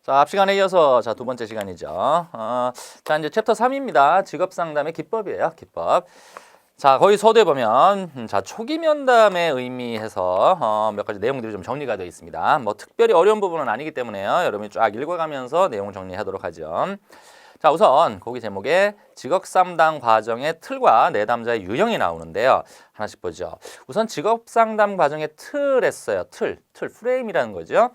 자, 앞 시간에 이어서 두 번째 시간이죠. 자, 이제 챕터 3입니다. 직업 상담의 기법이에요. 기법. 자, 거기 서두에 보면 자, 초기 면담의 의미해서 몇 가지 내용들이 좀 정리가 되어 있습니다. 뭐 특별히 어려운 부분은 아니기 때문에요. 여러분이 쫙 읽어가면서 내용 정리하도록 하죠. 자, 우선 거기 제목에 직업 상담 과정의 틀과 내담자의 유형이 나오는데요. 하나씩 보죠. 우선 직업 상담 과정의 틀 했어요. 틀, 프레임이라는 거죠.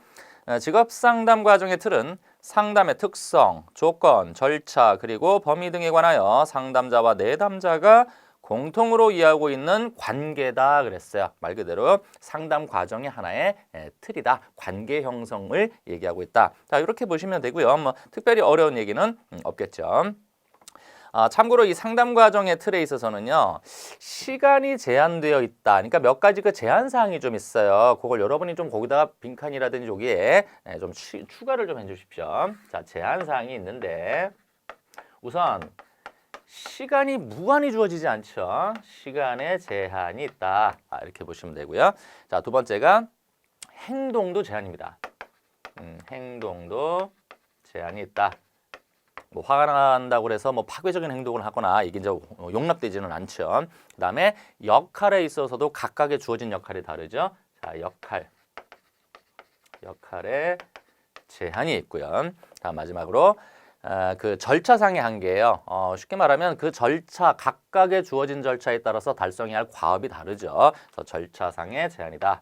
직업 상담 과정의 틀은 상담의 특성, 조건, 절차, 그리고 범위 등에 관하여 상담자와 내담자가 공통으로 이해하고 있는 관계다 그랬어요. 말 그대로 상담 과정의 하나의 틀이다. 관계 형성을 얘기하고 있다. 자, 이렇게 보시면 되고요. 뭐 특별히 어려운 얘기는 없겠죠. 참고로 이 상담 과정의 틀에 있어서는요, 시간이 제한되어 있다. 그러니까 몇 가지 그 제한 사항이 좀 있어요. 그걸 여러분이 좀 거기다가 빈칸이라든지 여기에 좀 추가를 좀 해주십시오. 자, 제한 사항이 있는데 우선 시간이 무한히 주어지지 않죠. 시간에 제한이 있다. 이렇게 보시면 되고요. 자, 두 번째가 행동도 제한입니다. 행동도 제한이 있다. 뭐 화가 난다고 해서 뭐 파괴적인 행동을 하거나 이게 이제 용납되지는 않죠. 그다음에 역할에 있어서도 각각의 주어진 역할이 다르죠. 자, 역할에 제한이 있고요. 자, 마지막으로 그 절차상의 한계예요. 쉽게 말하면 그 절차, 각각의 주어진 절차에 따라서 달성해야 할 과업이 다르죠. 그래서 절차상의 제한이다.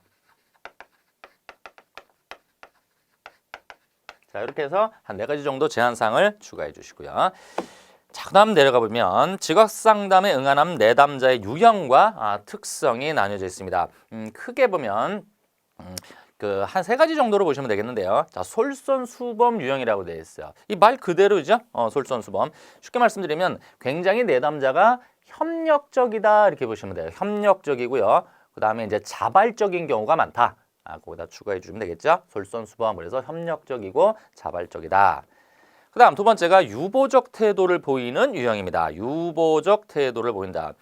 자, 이렇게 해서 한 4가지 정도 제한사항을 추가해 주시고요. 자, 그다음 내려가 보면 직업 상담에 응하는 내담자의 유형과 특성이 나뉘어져 있습니다. 크게 보면 그 한 3가지 정도로 보시면 되겠는데요. 자, 솔선수범 유형이라고 되어 있어요. 이 말 그대로죠. 솔선수범. 쉽게 말씀드리면 굉장히 내담자가 협력적이다 이렇게 보시면 돼요. 협력적이고요. 그다음에 이제 자발적인 경우가 많다. 거기다 추가해 주시면 되겠죠. 솔선수범, 그래서 협력적이고 자발적이다. 그 다음 두 번째가 유보적 태도를 보이는 유형입니다. 유보적 태도를 보인다.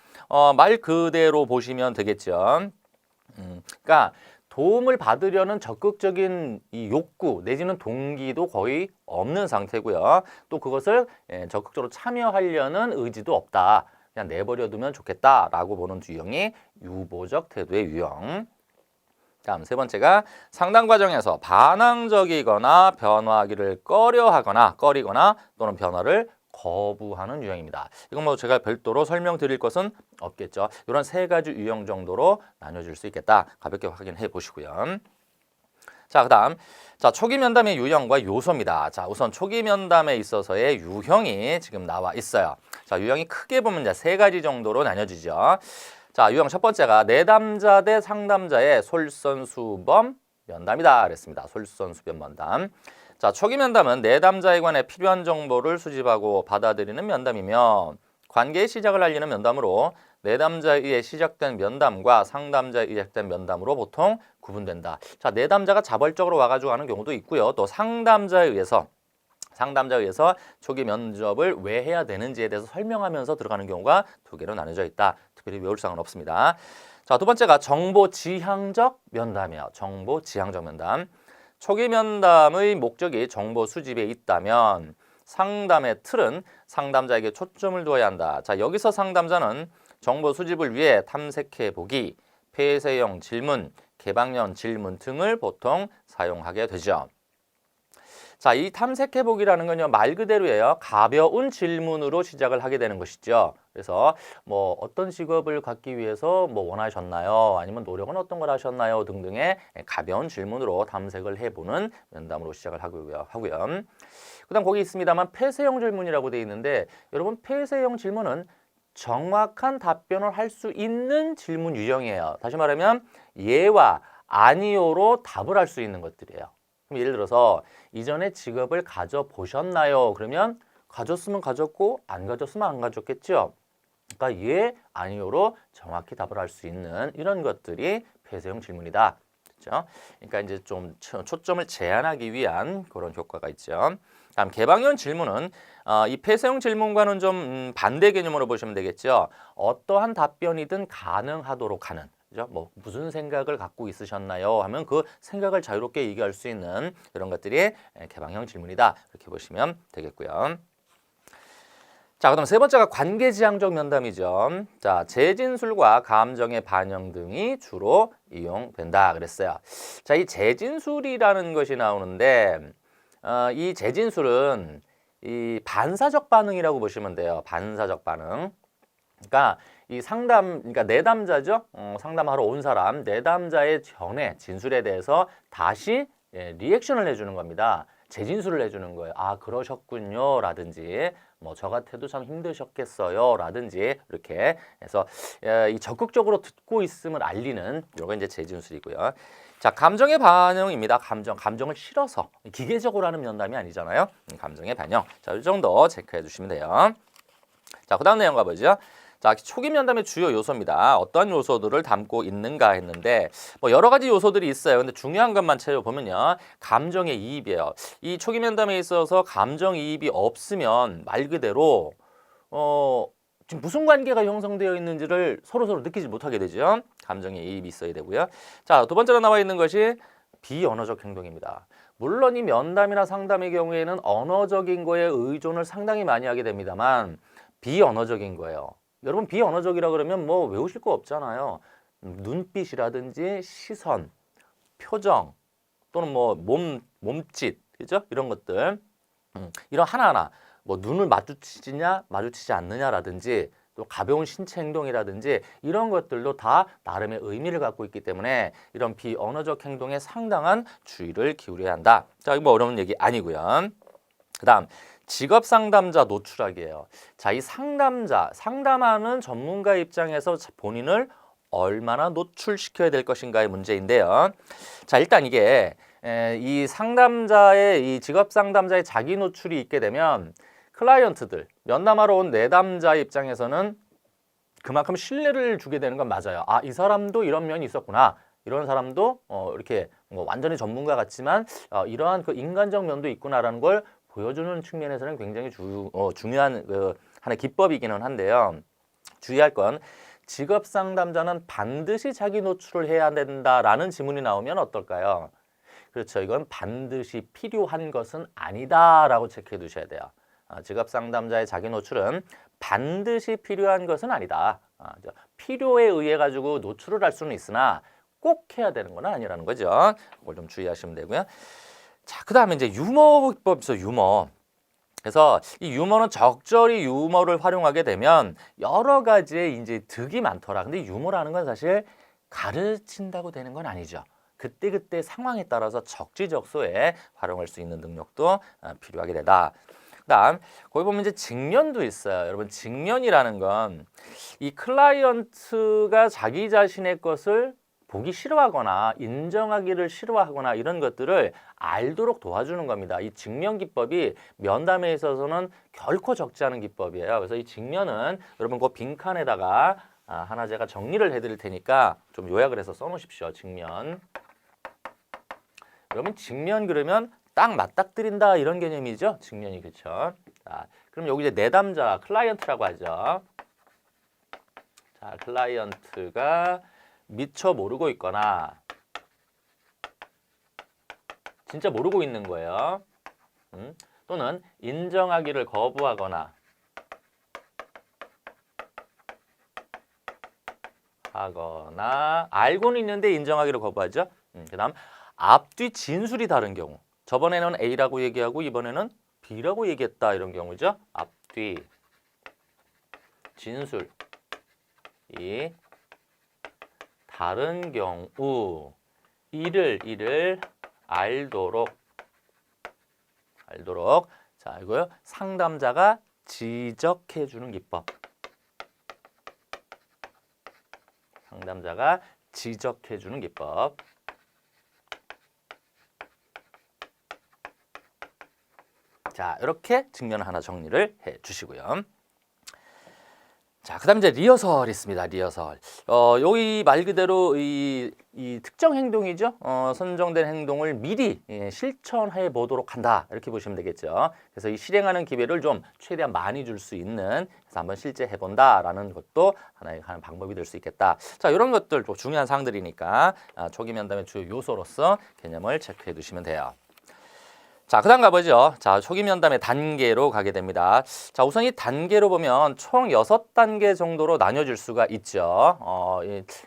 말 그대로 보시면 되겠죠. 그러니까 도움을 받으려는 적극적인 이 욕구 내지는 동기도 거의 없는 상태고요. 또 그것을 적극적으로 참여하려는 의지도 없다. 그냥 내버려 두면 좋겠다라고 보는 유형이 유보적 태도의 유형. 다음 세 번째가 상담 과정에서 반항적이거나 변화하기를 꺼리거나 또는 변화를 거부하는 유형입니다. 이건 뭐 제가 별도로 설명드릴 것은 없겠죠. 이런 3가지 유형 정도로 나눠줄 수 있겠다. 가볍게 확인해 보시고요. 자, 그다음 초기 면담의 유형과 요소입니다. 자, 우선 초기 면담에 있어서의 유형이 지금 나와 있어요. 자, 유형이 크게 보면 이제 3가지 정도로 나뉘어지죠. 자, 유형 첫 번째가 내담자 대 상담자의 솔선수범 면담이다 그랬습니다. 솔선수범 면담. 자, 초기 면담은 내담자에 관해 필요한 정보를 수집하고 받아들이는 면담이며 관계의 시작을 알리는 면담으로 내담자에 의해 시작된 면담과 상담자에 의해 시작된 면담으로 보통 구분된다. 자, 내담자가 자발적으로 와가지고 하는 경우도 있고요. 또 상담자에 의해서 초기 면접을 왜 해야 되는지에 대해서 설명하면서 들어가는 경우가 2개로 나눠져 있다. 특별히 외울 사항은 없습니다. 자, 두 번째가 정보지향적 면담이에요. 정보지향적 면담. 초기 면담의 목적이 정보 수집에 있다면 상담의 틀은 상담자에게 초점을 두어야 한다. 자, 여기서 상담자는 정보 수집을 위해 탐색해보기, 폐쇄형 질문, 개방형 질문 등을 보통 사용하게 되죠. 자, 이 탐색해보기라는 건요, 말 그대로예요. 가벼운 질문으로 시작을 하게 되는 것이죠. 그래서 뭐 어떤 직업을 갖기 위해서 뭐 원하셨나요? 아니면 노력은 어떤 걸 하셨나요? 등등의 가벼운 질문으로 탐색을 해보는 면담으로 시작을 하고요. 그다음 거기 있습니다만 폐쇄형 질문이라고 되어 있는데 여러분 폐쇄형 질문은 정확한 답변을 할 수 있는 질문 유형이에요. 다시 말하면 예와 아니요로 답을 할 수 있는 것들이에요. 예를 들어서 이전에 직업을 가져보셨나요? 그러면 가졌으면 가졌고 안 가졌으면 안 가졌겠죠. 그러니까 예, 아니요로 정확히 답을 할 수 있는 이런 것들이 폐쇄형 질문이다. 그렇죠? 그러니까 이제 좀 초점을 제한하기 위한 그런 효과가 있죠. 다음 개방형 질문은 이 폐쇄형 질문과는 좀 반대 개념으로 보시면 되겠죠. 어떠한 답변이든 가능하도록 하는 그죠? 뭐 무슨 생각을 갖고 있으셨나요? 하면 그 생각을 자유롭게 얘기할 수 있는 이런 것들이 개방형 질문이다. 이렇게 보시면 되겠고요. 자, 그다음 세 번째가 관계지향적 면담이죠. 자, 재진술과 감정의 반영 등이 주로 이용된다 그랬어요. 자, 이 재진술이라는 것이 나오는데 이 재진술은 이 반사적 반응이라고 보시면 돼요. 반사적 반응. 그러니까 이 그러니까 내담자죠. 상담하러 온 사람, 내담자의 전에 진술에 대해서 다시 리액션을 해주는 겁니다. 재진술을 해주는 거예요. 아, 그러셨군요. 라든지, 뭐, 저 같아도 참 힘드셨겠어요. 라든지, 이렇게 해서 이 적극적으로 듣고 있음을 알리는, 요거 이제 재진술이고요. 자, 감정의 반영입니다. 감정을 실어서. 기계적으로 하는 면담이 아니잖아요. 감정의 반영. 자, 이 정도 체크해 주시면 돼요. 자, 그 다음 내용 가보죠. 자, 초기 면담의 주요 요소입니다. 어떤 요소들을 담고 있는가 했는데 뭐 여러 가지 요소들이 있어요. 근데 중요한 것만 찾아보면요. 감정의 이입이에요. 이 초기 면담에 있어서 감정 이입이 없으면 말 그대로 지금 무슨 관계가 형성되어 있는지를 서로서로 느끼지 못하게 되죠. 감정의 이입이 있어야 되고요. 자, 두 번째로 나와 있는 것이 비언어적 행동입니다. 물론 이 면담이나 상담의 경우에는 언어적인 거에 의존을 상당히 많이 하게 됩니다만 비언어적인 거예요. 여러분 비언어적이라 그러면 뭐 외우실 거 없잖아요. 눈빛이라든지 시선, 표정 또는 뭐 몸짓, 그죠? 이런 것들 이런 하나하나 뭐 눈을 마주치냐 마주치지 않느냐라든지 또 가벼운 신체 행동이라든지 이런 것들도 다 나름의 의미를 갖고 있기 때문에 이런 비언어적 행동에 상당한 주의를 기울여야 한다. 자, 이거 뭐 어려운 얘기 아니고요. 그다음 직업 상담자 노출하기예요. 자, 이 상담하는 전문가 입장에서 본인을 얼마나 노출시켜야 될 것인가의 문제인데요. 자, 일단 이게 이 직업 상담자의 자기 노출이 있게 되면 클라이언트들, 면담하러 온 내담자 입장에서는 그만큼 신뢰를 주게 되는 건 맞아요. 아, 이 사람도 이런 면이 있었구나. 이런 사람도 이렇게 뭐 완전히 전문가 같지만 이러한 그 인간적 면도 있구나라는 걸 보여주는 측면에서는 굉장히 중요한 하나의 기법이기는 한데요. 주의할 건 직업 상담자는 반드시 자기 노출을 해야 된다라는 지문이 나오면 어떨까요? 그렇죠. 이건 반드시 필요한 것은 아니다라고 체크해 두셔야 돼요. 직업 상담자의 자기 노출은 반드시 필요한 것은 아니다. 필요에 의해 가지고 노출을 할 수는 있으나 꼭 해야 되는 건 아니라는 거죠. 그걸 좀 주의하시면 되고요. 자, 그 다음에 이제 유머 기법 있어, 유머. 그래서 이 유머는 적절히 유머를 활용하게 되면 여러 가지의 이제 득이 많더라. 근데 유머라는 건 사실 가르친다고 되는 건 아니죠. 그때그때 상황에 따라서 적지적소에 활용할 수 있는 능력도 필요하게 되다. 그다음 거기 보면 이제 직면도 있어요. 여러분 직면이라는 건 이 클라이언트가 자기 자신의 것을 보기 싫어하거나 인정하기를 싫어하거나 이런 것들을 알도록 도와주는 겁니다. 이 직면 기법이 면담에 있어서는 결코 적지 않은 기법이에요. 그래서 이 직면은 여러분 그 빈칸에다가 하나 제가 정리를 해드릴 테니까 좀 요약을 해서 써놓으십시오. 직면. 여러분 직면 그러면 딱 맞닥뜨린다 이런 개념이죠. 직면이 그렇죠. 자, 그럼 여기 이제 내담자 클라이언트라고 하죠. 자, 클라이언트가 미처 모르고 있거나 진짜 모르고 있는 거예요. 또는 인정하기를 거부하거나 알고는 있는데 인정하기를 거부하죠. 그다음 앞뒤 진술이 다른 경우. 저번에는 A라고 얘기하고 이번에는 B라고 얘기했다 이런 경우죠. 앞뒤 진술이 다른 경우 이를 알도록 자, 이거요. 상담자가 지적해 주는 기법. 상담자가 지적해 주는 기법. 자, 이렇게 측면을 하나 정리를 해 주시고요. 자, 그다음 이제 리허설 있습니다. 리허설. 여기 말 그대로 이 특정 행동이죠. 선정된 행동을 미리 실천해 보도록 한다. 이렇게 보시면 되겠죠. 그래서 이 실행하는 기회를 좀 최대한 많이 줄 수 있는, 그래서 한번 실제 해본다라는 것도 하나의 방법이 될 수 있겠다. 자, 이런 것들 좀 중요한 사항들이니까 초기 면담의 주요 요소로서 개념을 체크해 두시면 돼요. 자, 그 다음 가보죠. 자, 초기 면담의 단계로 가게 됩니다. 자, 우선 이 단계로 보면 총 6단계 정도로 나뉘어질 수가 있죠.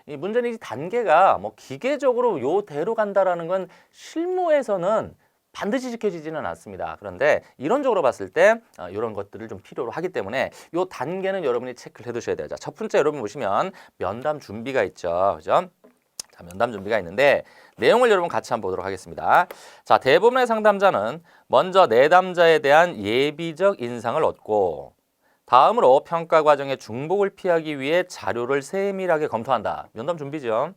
이 문제는 이 단계가 뭐 기계적으로 요대로 간다라는 건 실무에서는 반드시 지켜지지는 않습니다. 그런데 이론적으로 봤을 때 이런 것들을 좀 필요로 하기 때문에 이 단계는 여러분이 체크를 해 두셔야 돼요. 자, 첫 번째 여러분 보시면 면담 준비가 있죠. 그죠? 자, 면담 준비가 있는데 내용을 여러분 같이 한번 보도록 하겠습니다. 자, 대부분의 상담자는 먼저 내담자에 대한 예비적 인상을 얻고 다음으로 평가 과정의 중복을 피하기 위해 자료를 세밀하게 검토한다. 면담 준비죠.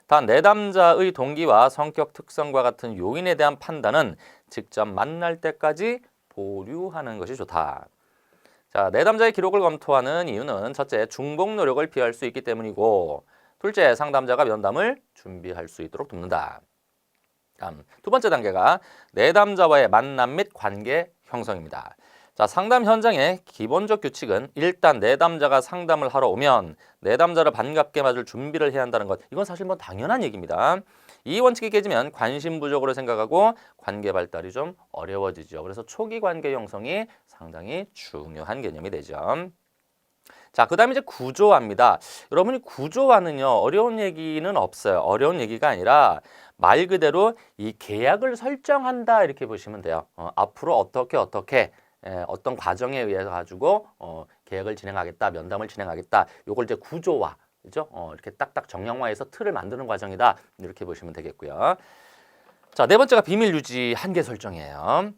단 내담자의 동기와 성격 특성과 같은 요인에 대한 판단은 직접 만날 때까지 보류하는 것이 좋다. 자, 내담자의 기록을 검토하는 이유는 첫째, 중복 노력을 피할 수 있기 때문이고 둘째, 상담자가 면담을 준비할 수 있도록 돕는다. 다음, 두 번째 단계가 내담자와의 만남 및 관계 형성입니다. 자, 상담 현장의 기본적 규칙은 일단 내담자가 상담을 하러 오면 내담자를 반갑게 맞을 준비를 해야 한다는 것. 이건 사실 뭐 당연한 얘기입니다. 이 원칙이 깨지면 관심 부족으로 생각하고 관계 발달이 좀 어려워지죠. 그래서 초기 관계 형성이 상당히 중요한 개념이 되죠. 자, 그 다음에 이제 구조화입니다. 여러분이 구조화는요, 어려운 얘기는 없어요. 어려운 얘기가 아니라 말 그대로 이 계약을 설정한다 이렇게 보시면 돼요. 앞으로 어떻게 어떤 과정에 의해서 가지고 계약을 진행하겠다, 면담을 진행하겠다. 요걸 이제 구조화, 그죠? 이렇게 딱딱 정형화해서 틀을 만드는 과정이다. 이렇게 보시면 되겠고요. 자, 네 번째가 비밀 유지 한계 설정이에요.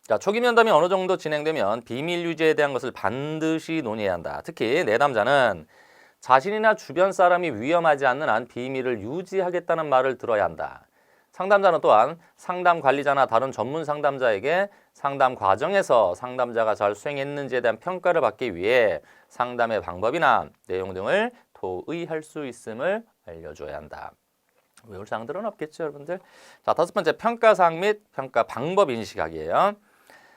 자, 초기 면담이 어느 정도 진행되면 비밀 유지에 대한 것을 반드시 논의해야 한다. 특히 내담자는 자신이나 주변 사람이 위험하지 않는 한 비밀을 유지하겠다는 말을 들어야 한다. 상담자는 또한 상담 관리자나 다른 전문 상담자에게 상담 과정에서 상담자가 잘 수행했는지에 대한 평가를 받기 위해 상담의 방법이나 내용 등을 토의할 수 있음을 알려줘야 한다. 외울 사항들은 없겠죠, 여러분들? 자, 다섯 번째, 평가사항 및 평가 방법 인식하기예요.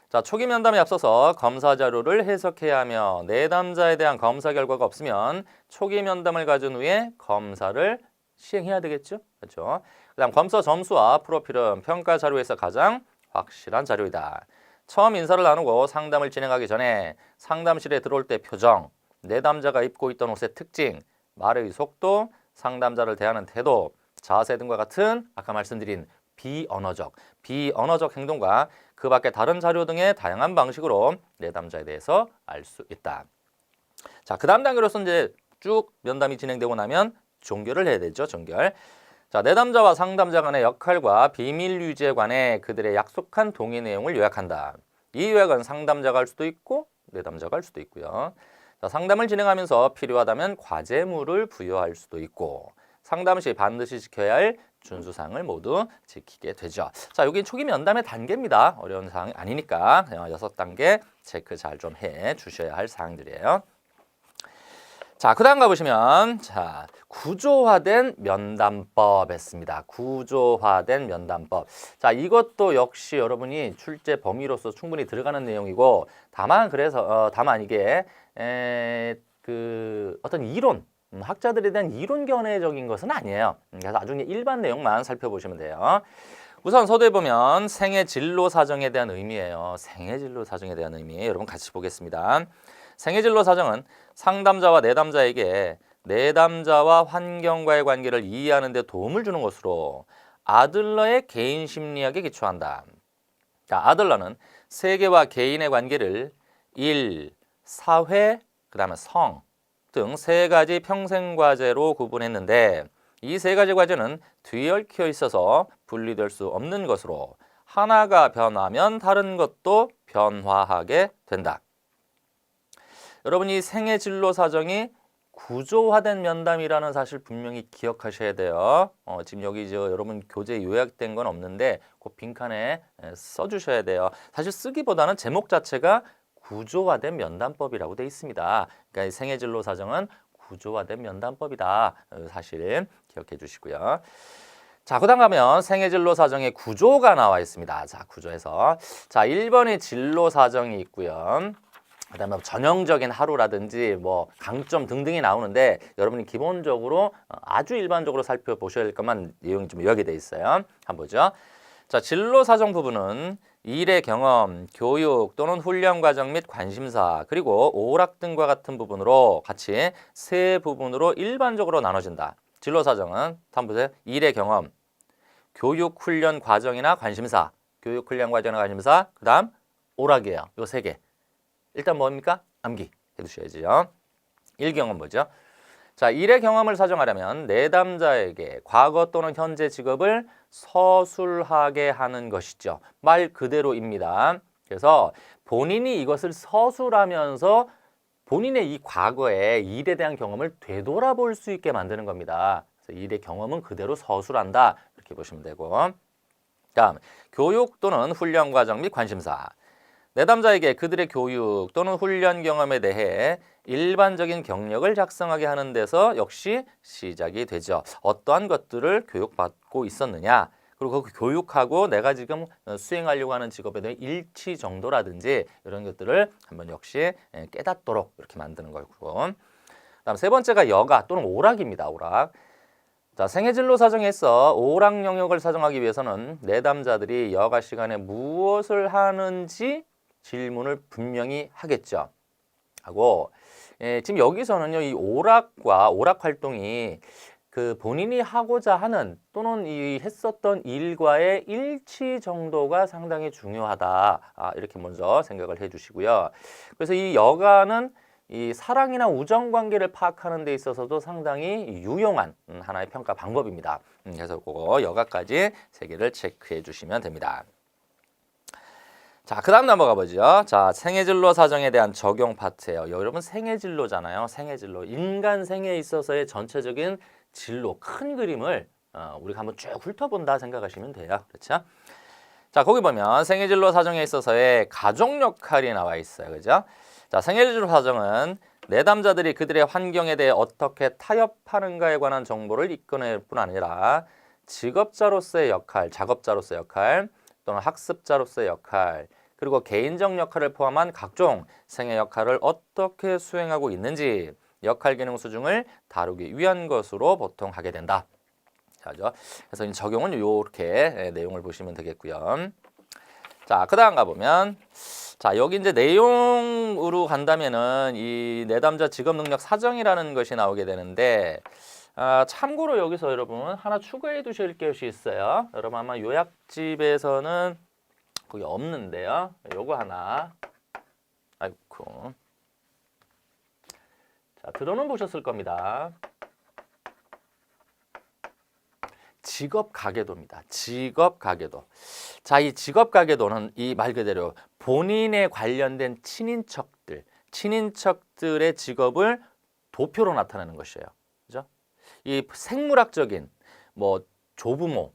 자, 초기 면담에 앞서서 검사 자료를 해석해야 하며 내담자에 대한 검사 결과가 없으면 초기 면담을 가진 후에 검사를 시행해야 되겠죠. 그렇죠? 그다음 검사 점수와 프로필은 평가 자료에서 가장 확실한 자료이다. 처음 인사를 나누고 상담을 진행하기 전에 상담실에 들어올 때 표정, 내담자가 입고 있던 옷의 특징, 말의 속도, 상담자를 대하는 태도, 자세 등과 같은 아까 말씀드린 비언어적 행동과 그 밖에 다른 자료 등의 다양한 방식으로 내담자에 대해서 알 수 있다. 자, 그 다음 단계로서 이제 쭉 면담이 진행되고 나면 종결을 해야 되죠. 종결. 자, 내담자와 상담자 간의 역할과 비밀 유지에 관해 그들의 약속한 동의 내용을 요약한다. 이 요약은 상담자가 할 수도 있고 내담자가 할 수도 있고요. 자, 상담을 진행하면서 필요하다면 과제물을 부여할 수도 있고 상담 시 반드시 지켜야 할 준수사항을 모두 지키게 되죠. 자, 여기 초기 면담의 단계입니다. 어려운 사항이 아니니까 6단계 체크 잘 좀 해 주셔야 할 사항들이에요. 자, 그 다음 가보시면 자, 구조화된 면담법 했습니다. 구조화된 면담법. 자, 이것도 역시 여러분이 출제 범위로서 충분히 들어가는 내용이고 다만 다만 이게 어떤 이론 학자들에 대한 이론 견해적인 것은 아니에요. 그래서 나중에 일반 내용만 살펴보시면 돼요. 우선 서두에 보면 생애 진로 사정에 대한 의미예요. 생애 진로 사정에 대한 의미 여러분 같이 보겠습니다. 생애 진로 사정은 상담자와 내담자에게 내담자와 환경과의 관계를 이해하는 데 도움을 주는 것으로 아들러의 개인 심리학에 기초한다. 자, 아들러는 세계와 개인의 관계를 일, 사회, 그다음에 성 등 세 가지 평생 과제로 구분했는데 이 세 가지 과제는 뒤얽혀 있어서 분리될 수 없는 것으로 하나가 변하면 다른 것도 변화하게 된다. 여러분이 생애 진로 사정이 구조화된 면담이라는 사실 분명히 기억하셔야 돼요. 지금 여기 여러분 교재에 요약된 건 없는데 그 빈칸에 써주셔야 돼요. 사실 쓰기보다는 제목 자체가 구조화된 면담법이라고 되어 있습니다. 그러니까 이 생애진로 사정은 구조화된 면담법이다. 사실 기억해 주시고요. 자, 그다음 가면 생애진로 사정의 구조가 나와 있습니다. 자, 구조에서 자, 1번이 진로 사정이 있고요. 그다음에 전형적인 하루라든지 뭐 강점 등등이 나오는데 여러분이 기본적으로 아주 일반적으로 살펴보셔야 할 것만 내용이 좀 요약이 돼 있어요. 한번 보죠. 자, 진로 사정 부분은 일의 경험, 교육 또는 훈련 과정 및 관심사 그리고 오락 등과 같은 부분으로 같이 세 부분으로 일반적으로 나눠진다. 진로 사정은 한번 보세요. 일의 경험, 교육 훈련 과정이나 관심사, 교육 훈련 과정이나 관심사, 그다음 오락이에요. 요 세 개. 일단 뭡니까? 암기 해두셔야죠. 일경험 뭐죠? 자, 일의 경험을 사정하려면 내담자에게 과거 또는 현재 직업을 서술하게 하는 것이죠. 말 그대로입니다. 그래서 본인이 이것을 서술하면서 본인의 이 과거의 일에 대한 경험을 되돌아볼 수 있게 만드는 겁니다. 그래서 일의 경험은 그대로 서술한다. 이렇게 보시면 되고. 다음, 교육 또는 훈련 과정 및 관심사. 내담자에게 그들의 교육 또는 훈련 경험에 대해 일반적인 경력을 작성하게 하는 데서 역시 시작이 되죠. 어떠한 것들을 교육받고 있었느냐, 그리고 그 교육하고 내가 지금 수행하려고 하는 직업에 대한 일치 정도라든지 이런 것들을 한번 역시 깨닫도록 이렇게 만드는 거고. 다음 세 번째가 여가 또는 오락입니다. 오락. 자, 생애진로 사정에서 오락 영역을 사정하기 위해서는 내담자들이 여가 시간에 무엇을 하는지 질문을 분명히 하겠죠. 하고 지금 여기서는요, 이 오락과 오락 활동이 그 본인이 하고자 하는 또는 이 했었던 일과의 일치 정도가 상당히 중요하다. 이렇게 먼저 생각을 해주시고요. 그래서 이 여가는 이 사랑이나 우정 관계를 파악하는 데 있어서도 상당히 유용한 하나의 평가 방법입니다. 그래서 그거 여가까지 세 개를 체크해 주시면 됩니다. 자, 그 다음 넘어가 보죠. 자, 생애진로 사정에 대한 적용 파트예요. 여러분 생애진로잖아요. 생애진로. 인간 생애에 있어서의 전체적인 진로, 큰 그림을 우리가 한번 쭉 훑어본다 생각하시면 돼요. 그렇죠? 자, 거기 보면 생애진로 사정에 있어서의 가족 역할이 나와 있어요. 그죠? 자, 생애진로 사정은 내담자들이 그들의 환경에 대해 어떻게 타협하는가에 관한 정보를 이끌어낼 뿐 아니라 직업자로서의 역할, 작업자로서의 역할, 또는 학습자로서의 역할, 그리고 개인적 역할을 포함한 각종 생애 역할을 어떻게 수행하고 있는지 역할 기능 수중을 다루기 위한 것으로 보통 하게 된다. 그래서 이 적용은 이렇게 내용을 보시면 되겠고요. 자, 그 다음 가보면 자, 여기 이제 내용으로 간다면은 이 내담자 직업 능력 사정이라는 것이 나오게 되는데 참고로 여기서 여러분 하나 추가해 두실 것이 있어요. 여러분 아마 요약집에서는 거기 없는데요. 요거 하나. 아이고. 자, 들어는 보셨을 겁니다. 직업 가계도입니다. 직업 가계도. 자, 이 직업 가계도는 이 말 그대로 본인에 관련된 친인척들의 직업을 도표로 나타내는 것이에요. 그죠? 이 생물학적인 뭐 조부모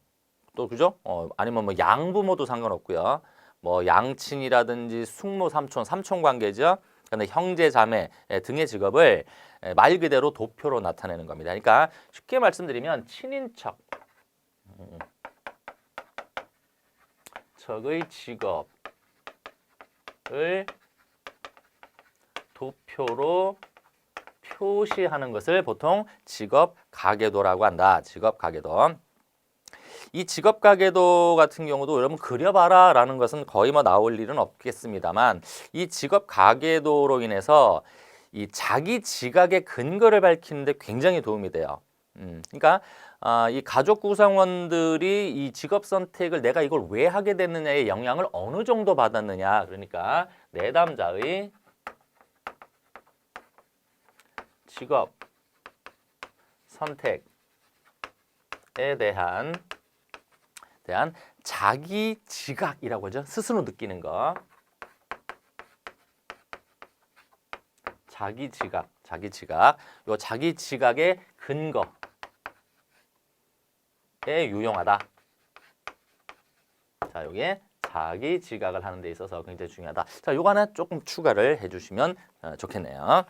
또 그죠? 아니면 뭐 양부모도 상관없고요. 뭐 양친이라든지 숙모, 삼촌 관계죠. 근데 형제, 자매 등의 직업을 말 그대로 도표로 나타내는 겁니다. 그러니까 쉽게 말씀드리면 친인척 적의 직업을 도표로 표시하는 것을 보통 직업 가계도라고 한다. 직업 가계도. 이 직업 가계도 같은 경우도 여러분 그려봐라 라는 것은 거의 뭐 나올 일은 없겠습니다만 이 직업 가계도로 인해서 이 자기 지각의 근거를 밝히는 데 굉장히 도움이 돼요. 그러니까 이 가족 구성원들이 이 직업 선택을 내가 이걸 왜 하게 됐느냐의 영향을 어느 정도 받았느냐. 그러니까 내담자의 직업 선택에 대한 자기 지각이라고 하죠. 스스로 느끼는 거. 자기 지각. 요 자기 지각의 근거에 유용하다. 자, 요게 자기 지각을 하는 데 있어서 굉장히 중요하다. 자, 요거 하나 조금 추가를 해주시면 좋겠네요.